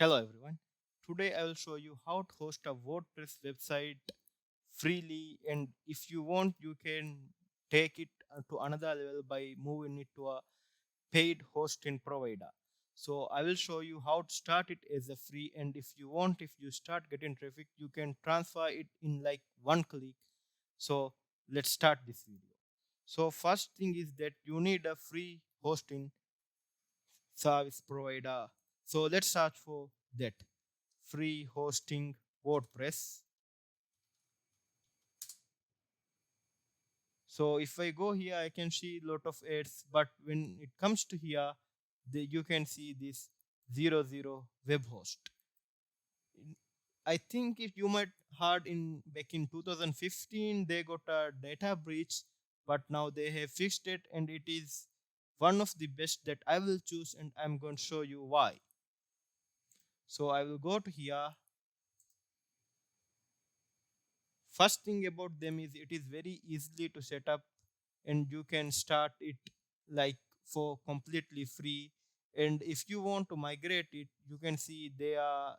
Hello everyone. Today I will show you how to host a WordPress website freely, and if you want you can take it to another level by moving it to a paid hosting provider. So I will show you how to start it as a free, and if you start getting traffic you can transfer it in like one click. So let's start this video. So first thing is that you need a free hosting service provider. So let's search for that free hosting WordPress. So if I go here, I can see a lot of ads, but when it comes to here, you can see this 00 web host. I think if you might heard in back in 2015, they got a data breach, but now they have fixed it, and it is one of the best that I will choose, and I'm going to show you why. So I will go to here. First thing about them is it is very easily to set up, and you can start it like for completely free. And if you want to migrate it, you can see they are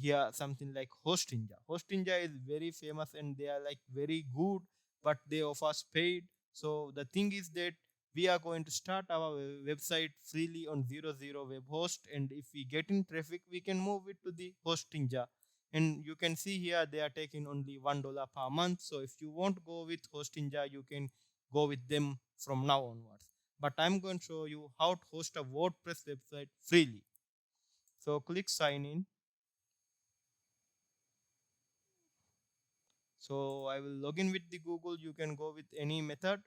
here something like Hostinja. Hostinja is very famous and they are like very good, but they offer paid. So the thing is that we are going to start our website freely on 00 web host, and if we get in traffic we can move it to the Hostinja. And you can see here they are taking only $1 per month. So if you want to go with Hostinja, you can go with them from now onwards. But I'm going to show you how to host a WordPress website freely. So click sign in. So I will log in with the Google. You can go with any method.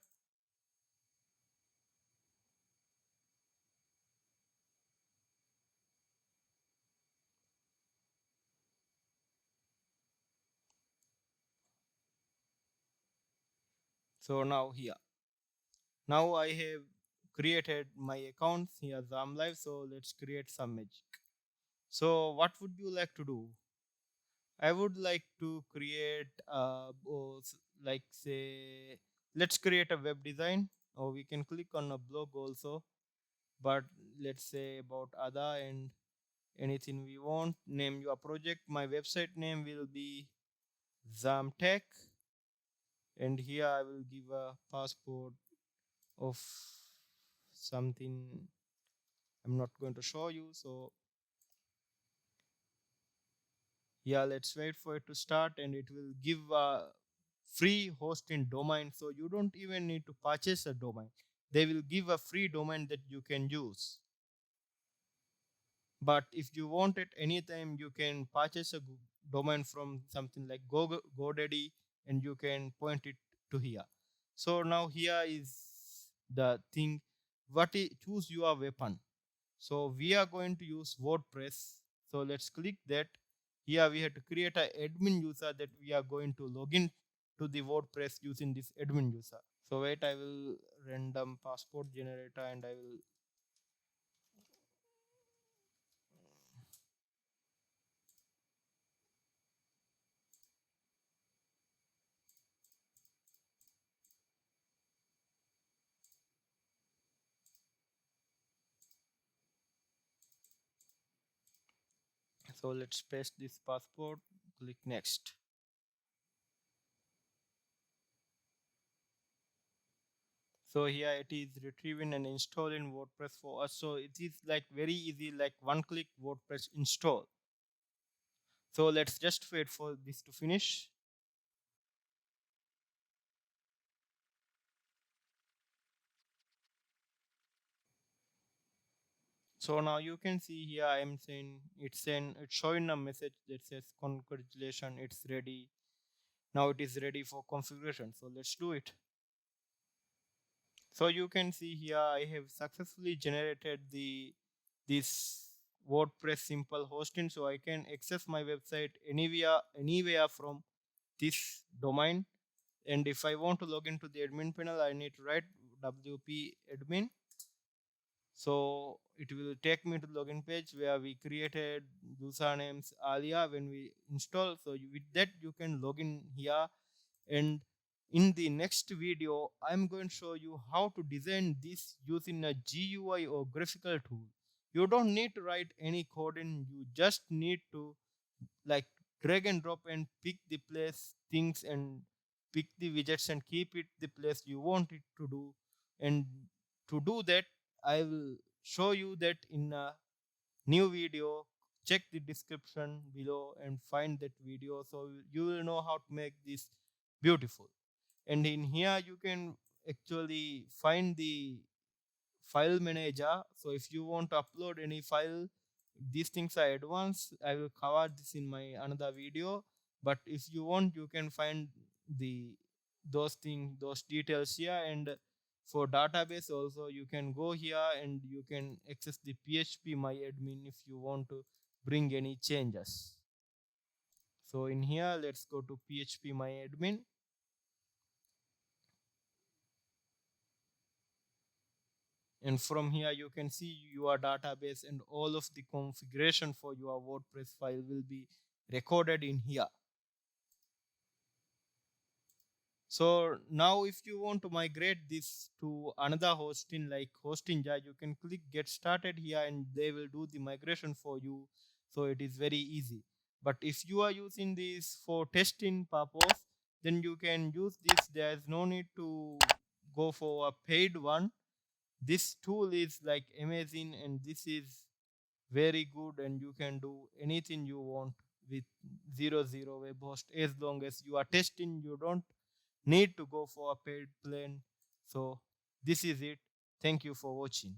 So now here. Now I have created my account. Here I'm live. So let's create some magic. So what would you like to do? I would like to create like say let's create a web design, or we can click on a blog also. But let's say about other and anything we want. Name your project. My website name will be Zamtech, and here I will give a passport of something I'm not going to show you. So yeah, let's wait for it to start, and it will give a free hosting domain. So you don't even need to purchase a domain. They will give a free domain that you can use. But if you want it anytime, you can purchase a domain from something like GoDaddy, and you can point it to here. So now here is the thing. Choose your weapon. So we are going to use WordPress. So let's click that. Here we have to create an admin user that we are going to log in to the WordPress using this admin user. So wait, I will random passport generator, and I will. So let's paste this passport. Click next. So here it is retrieving and installing WordPress for us. So it is like very easy, like one click WordPress install. So let's just wait for this to finish. So now you can see here I am saying it's showing a message that says congratulations, it's ready. Now it is ready for configuration. So let's do it. So you can see here I have successfully generated the this WordPress simple hosting, so I can access my website anywhere from this domain. And if I want to log into the admin panel, I need to write wp admin. So it will take me to login page where we created usernames earlier when we install. So with that you can log in here. And in the next video I'm going to show you how to design this using a GUI or graphical tool. You don't need to write any code in, you just need to like drag and drop and pick the place things and pick the widgets and keep it the place you want it to do. And to do that, I will show you that in a new video. Check the description below and find that video so you will know how to make this beautiful. And in here you can actually find the file manager. So if you want to upload any file, these things are advanced. I will cover this in my another video. But if you want, you can find the those things, those details here. And for database also, you can go here and you can access the PHP my admin if you want to bring any changes. So in here, let's go to PHP my admin. And from here you can see your database, and all of the configuration for your WordPress file will be recorded in here. So now if you want to migrate this to another hosting like Hostinja, you can click get started here and they will do the migration for you. So it is very easy. But if you are using this for testing purpose, then you can use this. There is no need to go for a paid one. This tool is like amazing, and this is very good, and you can do anything you want with 00 web host. As long as you are testing, you don't need to go for a paid plan. So this is it. Thank you for watching.